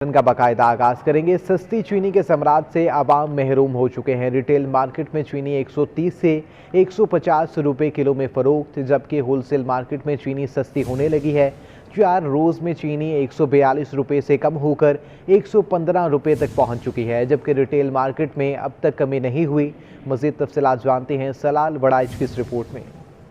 का बाकायदा आगाज करेंगे। सस्ती चीनी के सम्राट से आवाम महरूम हो चुके हैं। रिटेल मार्केट में चीनी 130 से 150 रुपए किलो में फरोख्त, जबकि होलसेल मार्केट में चीनी सस्ती होने लगी है। 4 रोज में चीनी 142 रुपए से कम होकर 115 रुपए तक पहुंच चुकी है, जबकि रिटेल मार्केट में अब तक कमी नहीं हुई। मजीद तफसीलात जानते हैं सलाल वड़ाइच की इस रिपोर्ट में।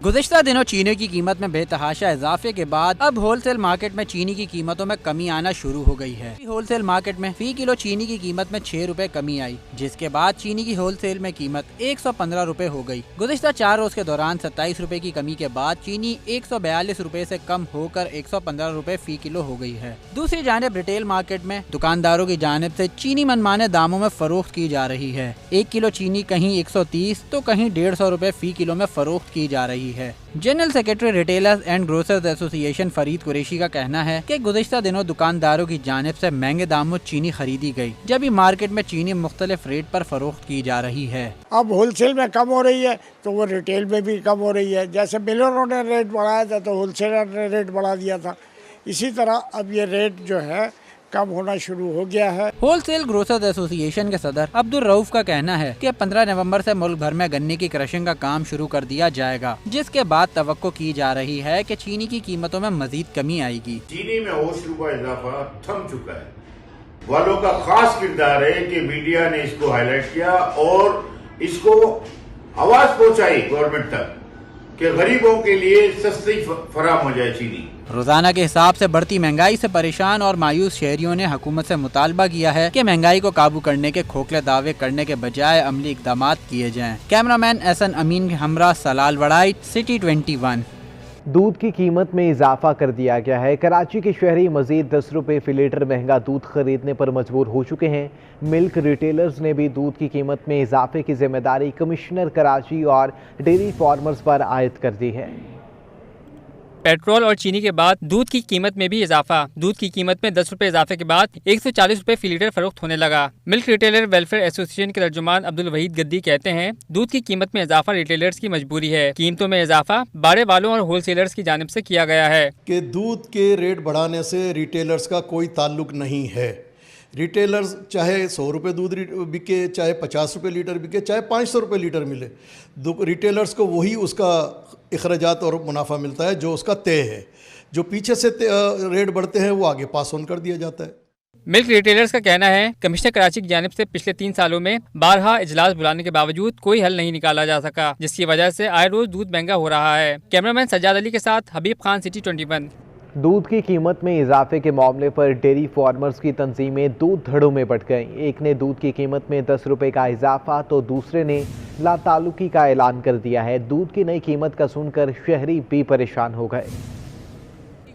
गुज़िश्ता दिनों चीनी की कीमत में बेतहाशा इजाफे के बाद अब होलसेल मार्केट में चीनी की कीमतों में कमी आना शुरू हो गई है। होलसेल मार्केट में फी किलो चीनी की कीमत में 6 रुपए कमी आई, जिसके बाद चीनी की होलसेल में कीमत 115 रुपए हो गई। गुज़िश्ता 4 रोज के दौरान 27 रुपए की कमी के बाद चीनी 142 रुपए से कम होकर 115 रुपए फी किलो हो गई है। दूसरी जानिब रिटेल मार्केट में दुकानदारों की जानिब से चीनी मनमाने दामों में फरोख्त की जा रही है। 1 किलो चीनी कहीं 130 तो कहीं 150 रुपए फी किलो में फरोख्त की जा रही है। General secretary retailers and grocers association Farid Qureshi का कहना है कि गुज़िश्ता दिनों दुकानदारों की जानिब से महंगे दामों चीनी खरीदी गई, जबकि मार्केट में चीनी मुख्तलिफ रेट पर फरोख्त की जा रही है। अब होलसेल में कम हो रही है तो वो रिटेल में भी कम हो रही है। जैसे मिलरों ने रेट बढ़ाया था तो होलसेलर ने रेट बढ़ा दिया था, इसी तरह अब ये रेट जो है कम होना शुरू हो गया है। होलसेल ग्रोसर्स एसोसिएशन के सदर अब्दुल रऊफ का कहना है कि 15 नवंबर से मुल्क भर में गन्ने की क्रशिंग का काम शुरू कर दिया जाएगा, जिसके बाद तवक्को की जा रही है कि चीनी की कीमतों में मजीद कमी आएगी। चीनी में होशरू का इजाफा थम चुका है। वालों का खास किरदार है कि मीडिया ने इसको हाईलाइट किया और इसको आवाज पहुंचाई गवर्नमेंट तक कि गरीबों के लिए सस्ती फराम हो जाए चीनी। रोजाना के हिसाब से बढ़ती महंगाई से परेशान और मायूस शहरियों ने हुकूमत से मुतालबा किया है कि महंगाई को काबू करने के खोखले दावे करने के बजाय अमली इकदाम किए जाएं। कैमरामैन एहसन अमीन के हमरा सलाल वड़ाइच, सिटी 21। दूध की कीमत में इजाफा कर दिया गया है। कराची के शहरी मजीद 10 रुपए फी लीटर महंगा दूध खरीदने पर मजबूर हो चुके हैं। मिल्क रिटेलर्स ने भी दूध की कीमत में इजाफे की जिम्मेदारी कमिश्नर कराची और डेयरी फार्मर्स पर आयद कर दी है। पेट्रोल और चीनी के बाद दूध की कीमत में भी इजाफा। दूध की कीमत में 10 रुपए इजाफे के बाद 140 रुपए फी लीटर फरोख्त होने लगा। मिल्क रिटेलर वेलफेयर एसोसिएशन के तर्जुमान अब्दुल वहीद गद्दी कहते हैं, दूध की कीमत में इजाफा रिटेलर्स की मजबूरी है। कीमतों में इजाफा बाड़े वालों और होलसेलर्स की जानिब से किया गया है कि दूध के रेट बढ़ाने से रिटेलर्स का कोई ताल्लुक नहीं है। रिटेलर्स चाहे 100 रुपये दूध बिके, चाहे 50 रुपये लीटर बिके, चाहे 500 रुपये लीटर मिले, रिटेलर्स को वही उसका अखराजात और मुनाफा मिलता है जो उसका तय है। जो पीछे से रेट बढ़ते हैं वो आगे पास ऑन कर दिया जाता है। मिल्क रिटेलर्स का कहना है, कमिश्नर कराची की जानिब से पिछले 3 सालों में 12 इजलास बुलाने के बावजूद कोई हल नहीं निकाला जा सका, जिसकी वजह से आए रोज दूध महंगा हो रहा है। कैमरामैन सज्जाद अली के साथ हबीब खान, सिटी 21। दूध की कीमत में इजाफे के मामले पर डेयरी फार्मर्स की तंजीमें दो धड़ों में बंट गईं। एक ने दूध की कीमत में 10 रुपए का इजाफा तो दूसरे ने लातालुकी का ऐलान कर दिया है। दूध की नई कीमत का सुनकर शहरी भी परेशान हो गए।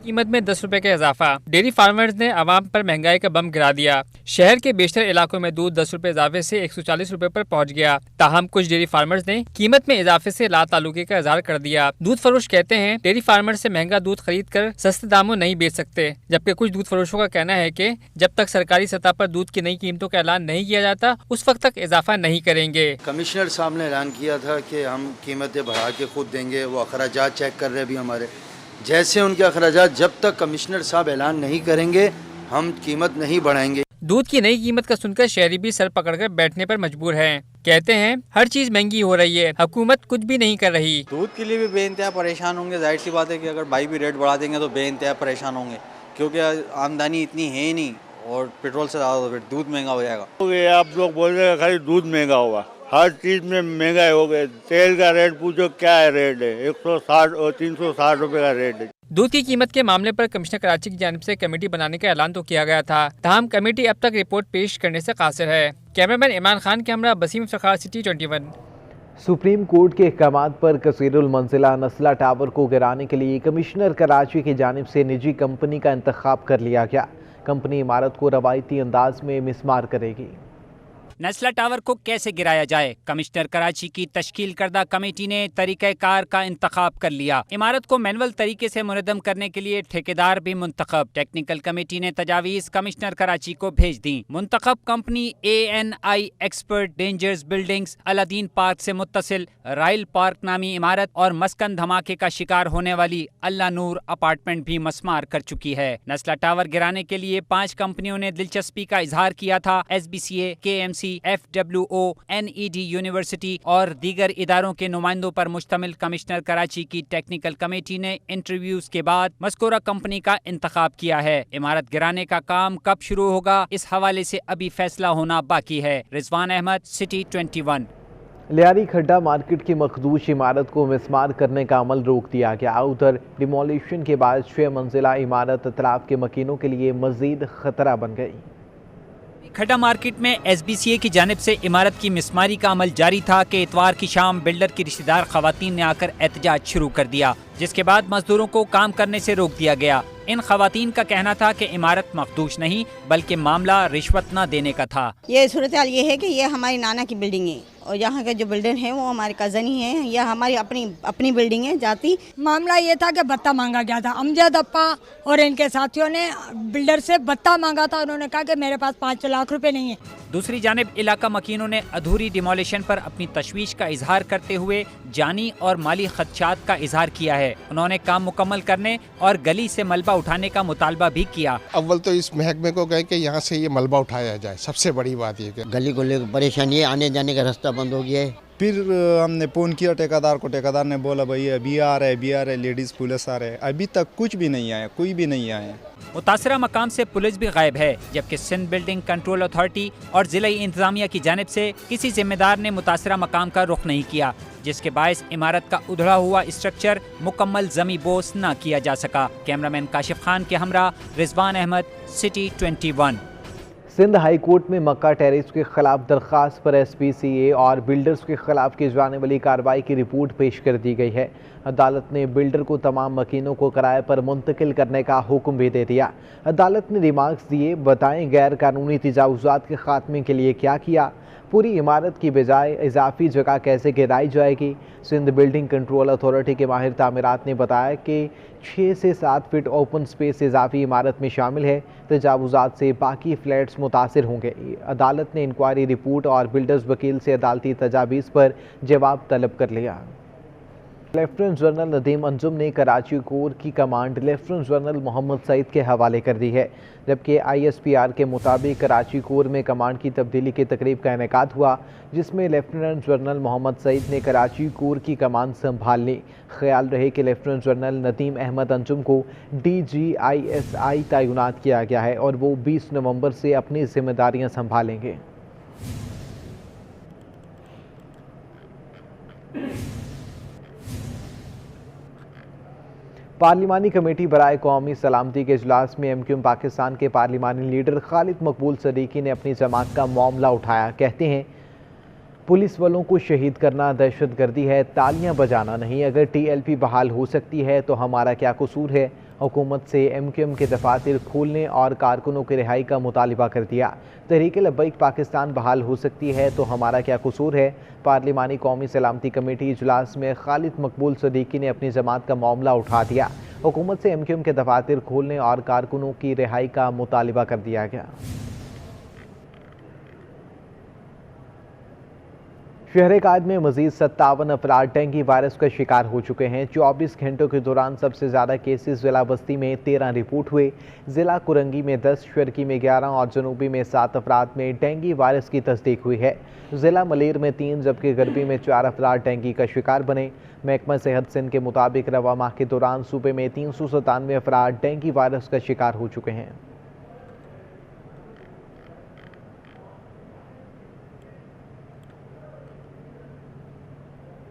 कीमत में 10 रुपए का इजाफा। डेयरी फार्मर्स ने आवाम पर महंगाई का बम गिरा दिया। शहर के बेशतर इलाकों में दूध 10 रुपए इजाफे से 140 रुपए पर पहुंच गया। ताहम कुछ डेयरी फार्मर्स ने कीमत में इजाफे से लातालुकी का इजहार कर दिया। दूध फरोश कहते हैं, डेयरी फार्मर्स से महंगा दूध खरीद कर सस्ते दामों नहीं बेच सकते, जबकि कुछ दूध फरोशों का कहना है कि जब तक सरकारी सतह पर दूध की नई कीमतों का ऐलान नहीं किया जाता उस वक्त तक इजाफा नहीं करेंगे। कमिश्नर साहब ने ऐलान किया था कि हम कीमतें बढ़ा के खुद देंगे। वो अखराजात चेक कर रहे हैं अभी हमारे, जैसे उनके अखराजात जब तक कमिश्नर साहब ऐलान नहीं करेंगे हम कीमत नहीं बढ़ाएंगे। दूध की नई कीमत का सुनकर शहरी भी सर पकड़कर बैठने पर मजबूर हैं। कहते हैं, हर चीज महंगी हो रही है, हुकूमत कुछ भी नहीं कर रही। दूध के लिए भी बेइंतहा परेशान होंगे। जाहिर सी बात है कि अगर भाई भी रेट बढ़ा देंगे तो बेइंतहा परेशान होंगे, क्योंकि आमदनी इतनी है ही नहीं और पेट्रोल से ज़्यादा फिर दूध महंगा हो जाएगा। आप लोग बोल रहे हैं खाली दूध महंगा होगा, हर चीज में महंगाई हो गई। तेल का रेट पूछो क्या है, रेट है 160 और 360 रुपए का रेट है। दूध की कीमत के मामले पर कमिश्नर कराची की जानिब से कमेटी बनाने का ऐलान तो किया गया था, ताहम कमेटी अब तक रिपोर्ट पेश करने से कासिर है। कैमरामैन इमरान खान के हमरा Basim Iftikhar, city 21। Supreme court के अहकाम पर कसीरुल मंजिला नस्ला टावर को गिराने के लिए कमिश्नर कराची की जानिब से निजी कंपनी का इंतखाब कर लिया गया। कंपनी इमारत को रवायती अंदाज में मिसमार करेगी। नस्ला टावर को कैसे गिराया जाए, कमिश्नर कराची की तश्कील करदा कमेटी ने तरीक़ाकार का इंतखाब कर लिया। इमारत को मैनुअल तरीके से मुनज़्ज़म करने के लिए ठेकेदार भी मुंतखब। टेक्निकल कमेटी ने तजावीज़ कमिश्नर कराची को भेज दी। मुंतखब company ANI expert dangers buildings Aladdin park से मुत्तसिल रायल पार्क नामी इमारत और मस्कन धमाके का शिकार होने वाली अल्लाह नूर अपार्टमेंट भी मस्मार कर चुकी है। नस्ला टावर गिराने के लिए 5 कंपनियों ने दिलचस्पी का इजहार किया था। SBCA, KMC, FWO, NED university और दीगर इदारों के नुमाइंदों पर मुश्तमिल कमिश्नर कराची की टेक्निकल कमेटी ने इंटरव्यूज के बाद मस्कूरा कंपनी का इंतखाब किया है। इमारत गिराने का काम कब शुरू होगा, इस हवाले से अभी फैसला होना बाकी है। रिजवान अहमद, सिटी 21। लियारी खड्डा मार्केट की मखदूश इमारत को मिसमार करने का अमल रोक दिया गया। उधर डिमोलिशन के बाद 6 मंजिला इमारत अतराफ के मकीनों के लिए मजीद खतरा बन गई। खड्डा मार्केट में SBCA की जानिब से इमारत की मिसमारी का अमल जारी था कि इतवार की शाम बिल्डर की रिश्तेदार खवातीन ने आकर एहतजाज शुरू कर दिया, जिसके बाद मजदूरों को काम करने से रोक दिया गया। इन खवातीन का कहना था कि इमारत मखदूश नहीं बल्कि मामला रिश्वत न देने का था। ये सूरत हाल ये है कि ये हमारी नाना की बिल्डिंग है और यहाँ के जो बिल्डर हैं वो हमारे कज़न ही हैं। यह हमारी अपनी बिल्डिंग है जाती। मामला ये था कि भत्ता मांगा गया था। अमजद अप्पा और इनके साथियों ने बिल्डर से भत्ता मांगा था। उन्होंने कहा कि मेरे पास 5 लाख रुपए नहीं है। दूसरी जानिब इलाका मकीनों ने अधूरी डिमोलिशन पर अपनी तशवीश का इजहार करते हुए जानी और माली खदशात का इजहार किया है। उन्होंने काम मुकम्मल करने और गली से मलबा उठाने का मुतालबा भी किया। अव्वल तो इस महकमे को गए कि यहाँ से ये मलबा उठाया जाए। सबसे बड़ी बात ये गली को लेकर परेशानी है, आने जाने का रास्ता बंद हो गया है। फिर हमने फोन किया ठेकेदार को। ठेकेदार ने बोला भाई अभी आ रहे लेडीज पुलिस आ रहे। अभी तक कुछ भी नहीं आया, कोई भी नहीं आया। मुतासरा मकाम से पुलिस भी गायब है, जबकि सिंध बिल्डिंग कंट्रोल अथॉरिटी और जिला इंतजामिया की जानिब से किसी जिम्मेदार ने मुतासरा मकाम का रुख नहीं किया, जिसके बायस इमारत का उधड़ा हुआ स्ट्रक्चर मुकम्मल जमी बोस न किया जा सका। कैमरामैन काशिफ खान के हमरा Rizwan Ahmed, city 21। Sindh high court में मक्का टेरेस के खिलाफ दरख्वास्त पर SPCA और बिल्डर्स के खिलाफ की जाने वाली कार्रवाई की रिपोर्ट पेश कर दी गई है। अदालत ने बिल्डर को तमाम मकीनों को किराए पर मुंतकिल करने का हुक्म भी दे दिया। अदालत ने रिमार्क्स दिए, बताएं गैर कानूनी तजावुजात के खात्मे के लिए क्या किया, पूरी इमारत की बजाय इजाफी जगह कैसे गिराई जाएगी। सिंध बिल्डिंग कंट्रोल अथॉरिटी के माहिर तामीरात ने बताया कि 6 से 7 फीट ओपन स्पेस इजाफी इमारत में शामिल है। तजावुजात से बाकी फ्लैट्स मुतासिर होंगे। अदालत ने इंक्वायरी रिपोर्ट और बिल्डर्स वकील से अदालती तजावीज़ पर जवाब तलब कर लिया। लेफ्टिनेंट जनरल नदीम अंजुम ने कराची कोर की command lieutenant general Mohammad Saeed के हवाले कर दी है, जबकि ISPR के मुताबिक कराची कोर में कमांड की तब्दीली की तकरीब का इनेकाद हुआ, जिसमें लेफ्टिनेंट जनरल मोहम्मद सईद ने कराची कोर की कमांड संभाल ली। ख्याल रहे कि लेफ्टिनेंट जनरल नदीम अहमद अंजुम को DGISI तैनात किया गया है और वो 20 नवंबर से अपनी जिम्मेदारियां संभालेंगे। पार्लिमानी कमेटी बराए कौमी सलामती के इजलास में MQM पाकिस्तान के पार्लिमानी लीडर खालिद मकबूल सदीकी ने अपनी जमात का मामला उठाया। कहते हैं पुलिस वालों को शहीद करना दहशतगर्दी है, तालियां बजाना नहीं। अगर TLP बहाल हो सकती है तो हमारा क्या कसूर है। हुकूमत से MQM के दफातर खोलने और कारकुनों की रिहाई का मुतालबा कर दिया। तहरीक लब्बैक पाकिस्तान बहाल हो सकती है तो हमारा क्या कसूर है। पार्लिमानी कौमी सलामती कमेटी इजलास में खालिद मकबूल सदीकी ने अपनी जमात का मामला उठा दिया। हुकूमत से MQM के दफातर खोलने और कारकुनों की रिहाई का मुतालबा कर दिया गया। शहर कायद में मजीद 57 अफराद डेंगू वायरस का शिकार हो चुके हैं। 24 घंटों के दौरान सबसे ज़्यादा केसेस ज़िला बस्ती में 13 रिपोर्ट हुए। ज़िला कुरंगी में 10, शर्की में 11 और जनूबी में 7 अफराद में डेंगू वायरस की तस्दीक हुई है। ज़िला मलेर में 3 जबकि गरबी में 4 अफराद डेंगू का शिकार बने। महकमा सेहत सिंध के मुताबिक रवा माह के दौरान सूबे में 397 अफराद डेंगू वायरस का शिकार हो चुके हैं।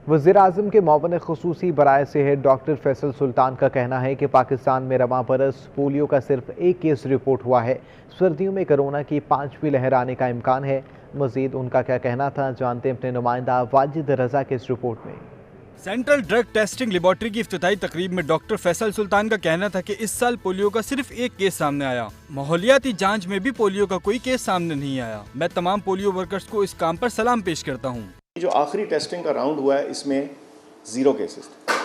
वज़ीर-ए-आज़म के मुआविन ख़ुसूसी बराए सेहत डॉक्टर फैसल सुल्तान का कहना है कि पाकिस्तान में रवां बरस पोलियो का सिर्फ 1 केस रिपोर्ट हुआ है। सर्दियों में कोरोना की 5वीं लहर आने का इम्कान है। मज़ीद उनका क्या कहना था, जानते हैं अपने नुमाइंदा वाजिद रज़ा के इस रिपोर्ट में। सेंट्रल ड्रग टेस्टिंग लेबोरेटरी की इफ्तिताही तकरीब में डॉक्टर फैसल सुल्तान का कहना था कि इस साल पोलियो का सिर्फ एक केस सामने आया। माहौलियाती जांच में भी पोलियो का कोई केस सामने नहीं आया। मैं तमाम पोलियो वर्कर्स को इस काम पर सलाम पेश करता हूँ। जो आखिरी टेस्टिंग का राउंड हुआ है इसमें 0 केसेस थे।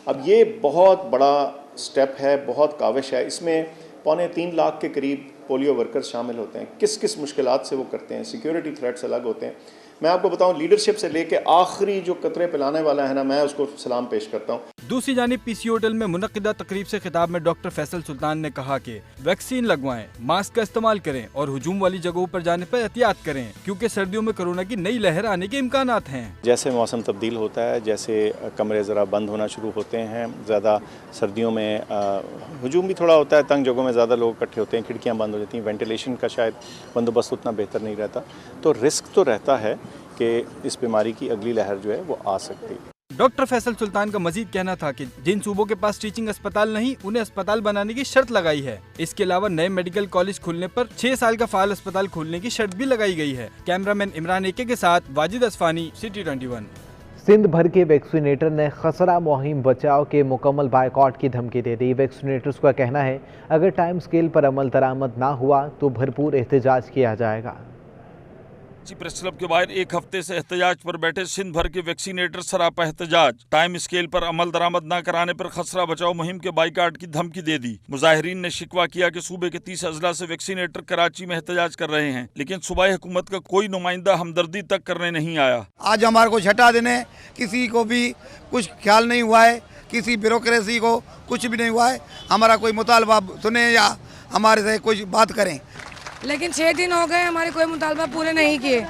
अब ये बहुत बड़ा स्टेप है, बहुत काविश है। इसमें 2.25 लाख के करीब पोलियो वर्कर्स शामिल होते हैं। किस किस मुश्किलात से वो करते हैं, सिक्योरिटी थ्रेट्स अलग होते हैं। मैं आपको बताऊं, लीडरशिप से लेके आखिरी जो कतरे पिलाने वाला है ना, मैं उसको सलाम पेश करता हूं। दूसरी जानिब पीसी होटल में मुनक्किदा तकरीब से खिताब में डॉक्टर फैसल सुल्तान ने कहा कि वैक्सीन लगवाएं, मास्क का इस्तेमाल करें और हुजूम वाली जगहों पर जाने पर एहतियात करें, क्योंकि सर्दियों में कोरोना की नई लहर आने के इम्कानात हैं। जैसे मौसम तब्दील होता है, जैसे कमरे ज़रा बंद होना शुरू होते हैं, ज़्यादा सर्दियों में हुजूम भी थोड़ा होता है, तंग जगहों में ज़्यादा लोग इकट्ठे होते हैं, खिड़कियाँ बंद हो जाती हैं, वेंटिलेशन का शायद बंदोबस्त उतना बेहतर नहीं रहता, तो रिस्क तो रहता है कि इस बीमारी की अगली लहर जो है वो आ सकती है। डॉक्टर फैसल सुल्तान का मजीद कहना था कि जिन सूबों के पास टीचिंग अस्पताल नहीं, उन्हें अस्पताल बनाने की शर्त लगाई है। इसके अलावा नए मेडिकल कॉलेज खुलने पर 6 साल का फाल अस्पताल खोलने की शर्त भी लगाई गई है। कैमरामैन इमरान एके के साथ वाजिद असफानी, सिटी 21। सिंध भर के वैक्सीनेटर ने खसरा मुहिम बचाव के मुकम्मल बायकॉट की धमकी दे दी। वैक्सीनेटर्स का कहना है अगर टाइम स्केल पर अमल दरामद ना हुआ तो भरपूर एहतजाज किया जाएगा। प्रेस क्लब के बाहर 1 हफ्ते से एहतजाज पर बैठे सिंध भर के वैक्सीनेटर सरापा एहतजाज। टाइम स्केल पर अमल दरामद न कराने पर खसरा बचाओ मुहिम के बाइकाट की धमकी दे दी। मुजाहिरीन ने शिकवा किया कि सूबे के 30 अजला से वैक्सीनेटर कराची में एहतजाज कर रहे हैं, लेकिन सूबाई हुकूमत का कोई नुमाइंदा हमदर्दी तक करने नहीं आया। आज हमारे को छठा दिन है, किसी को भी कुछ ख्याल नहीं हुआ है, किसी ब्यूरोक्रेसी को कुछ भी नहीं हुआ है। हमारा कोई मुतालबा सुने या हमारे से कुछ बात करें, लेकिन 6 दिन हो गए हमारे कोई मुतालबा पूरे नहीं किए।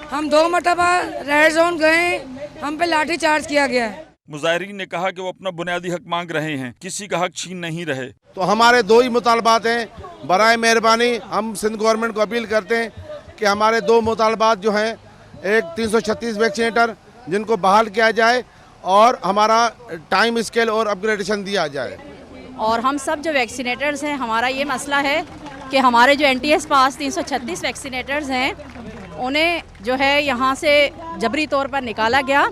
हम 2 मरतबा रेड जोन गए, हम पे लाठी चार्ज किया गया है। मुजाहिरीन ने कहा कि वो अपना बुनियादी हक मांग रहे हैं, किसी का हक छीन नहीं रहे। तो हमारे 2 ही मुतालबात हैं। बराए मेहरबानी हम सिंध गवर्नमेंट को अपील करते हैं कि हमारे 2 मुतालबात जो हैं, एक 336 वैक्सीनेटर जिनको बहाल किया जाए और हमारा टाइम स्केल और अपग्रेडेशन दिया जाए। और हम सब जो वैक्सीनेटर्स हैं, हमारा ये मसला है कि हमारे जो NTS पास 336 वैक्सीनेटर्स हैं, उन्हें जो है यहाँ से जबरी तौर पर निकाला गया,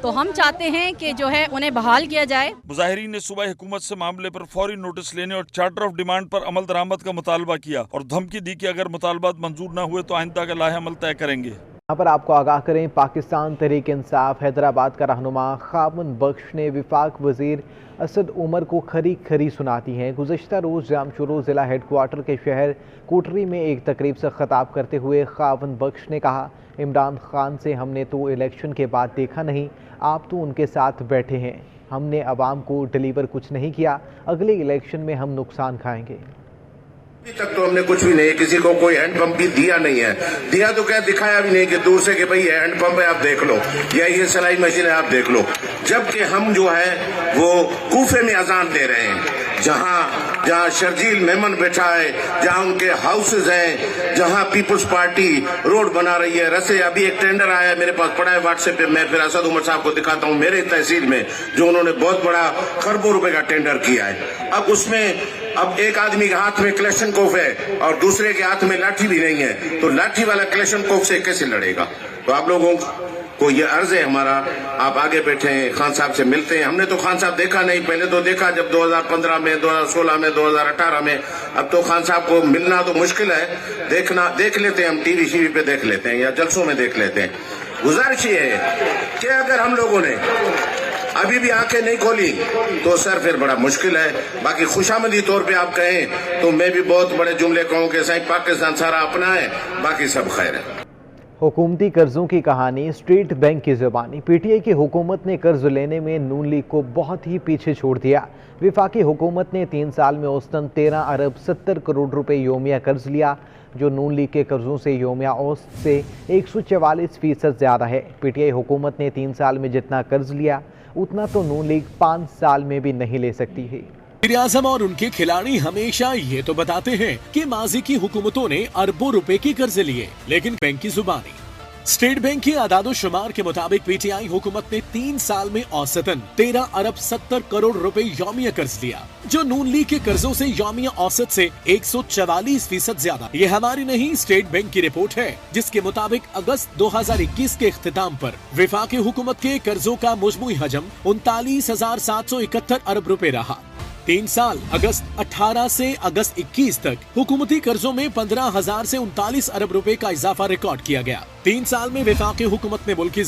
तो हम चाहते हैं कि जो है उन्हें बहाल किया जाए। मुजाहिरीन ने सूबाई हुकूमत से मामले पर फौरी नोटिस लेने और चार्टर ऑफ डिमांड पर अमल दरामद का मुतालबा किया और धमकी दी कि अगर मुतालबात मंजूर न हुए तो आइंदा का लाहे अमल तय करेंगे। यहाँ पर आपको आगाह करें, पाकिस्तान तहरीक इंसाफ हैदराबाद का रहनुमा खावन बख्श ने विफाक वजीर असद उमर को खरी सुनाती हैं। गुज़श्ता रोज़ जामशोरो ज़िला हेडक्वार्टर के शहर कोटरी में एक तकरीब से खिताब करते हुए खावन बख्श ने कहा, इमरान खान से हमने तो इलेक्शन के बाद देखा नहीं, आप तो उनके साथ बैठे हैं। हमने अवाम को डिलीवर कुछ नहीं किया, अगले इलेक्शन में हम नुकसान खाएंगे। अभी तक तो हमने कुछ भी नहीं, किसी को कोई हैंडपंप भी दिया नहीं है। दिया तो क्या, दिखाया भी नहीं कि दूर से कि भाई हैंडपंप है आप देख लो, या ये सिलाई मशीन है आप देख लो। जबकि हम जो है वो कूफे में अजान दे रहे हैं, जहां शर्जील मेमन बैठा है, जहां उनके हाउसेज हैं, जहां पीपुल्स पार्टी रोड बना रही है, रसे। अभी एक टेंडर आया है, मेरे पास पड़ा है व्हाट्सएप पे, मैं फिर असद उमर साहब को दिखाता हूं, मेरे तहसील में जो उन्होंने बहुत बड़ा खरबों रुपए का टेंडर किया है। अब उसमें अब एक आदमी के हाथ में क्लेशन कोफ है और दूसरे के हाथ में लाठी भी नहीं है, तो लाठी वाला क्लेशन कोफ से कैसे लड़ेगा? तो आप लोगों को ये अर्ज है हमारा, आप आगे बैठे हैं, खान साहब से मिलते हैं। हमने तो खान साहब देखा नहीं, पहले तो देखा जब 2015 में, 2016 में, 2018 में। अब तो खान साहब को मिलना तो मुश्किल है, देख लेते हैं हम, टीवी पे देख लेते हैं या जलसों में देख लेते हैं। गुजारिश ये है कि अगर हम लोगों ने अभी भी आंखें नहीं खोली तो सर फिर बड़ा मुश्किल है। बाकी खुशामदी तौर पे आप कहें तो मैं भी बहुत बड़े जुमले कहूँ कि सही पाकिस्तान सारा अपना है, बाकी सब खैर है। हुकूमती कर्जों की कहानी स्टेट बैंक की ज़बानी। पीटीआई की हुकूमत ने कर्ज लेने में नून लीग को बहुत ही पीछे छोड़ दिया। विफाकी हुकूमत ने 3 साल में औसतन 13 अरब 70 करोड़ रुपए योमिया कर्ज लिया, जो नून लीग के कर्जों से योमिया औसत से 144% ज़्यादा है। पीटीआई हुकूमत ने 3 साल में जितना कर्ज लिया उतना तो नून लीग 5 साल में भी नहीं ले सकती है। वज़ीर-ए-आज़म और उनके खिलाड़ी हमेशा ये तो बताते हैं कि माजी की हुकूमतों ने अरबों रुपए के कर्ज लिए, लेकिन बैंक की जुबानी स्टेट बैंक की आदादोशुमार के मुताबिक पीटीआई हुकूमत ने 3 साल में औसतन 13 अरब 70 करोड़ रुपए यौमिया कर्ज लिया, जो नून लीग के कर्जों से यौमिया औसत से 144% ज्यादा। ये हमारी नहीं, स्टेट बैंक की रिपोर्ट है, जिसके मुताबिक अगस्त 2021 के इख्तिताम पर वफाकी हुकूमत के कर्जों का मुजमुई हजम 39,771 अरब रुपए रहा। 3 साल अगस्त 18 से अगस्त 21 तक हुकूमती कर्जों में 15,000 से 39 अरब रुपए का इजाफा रिकॉर्ड किया गया। 3 साल में वफाकी हुकूमत ने मुल्क की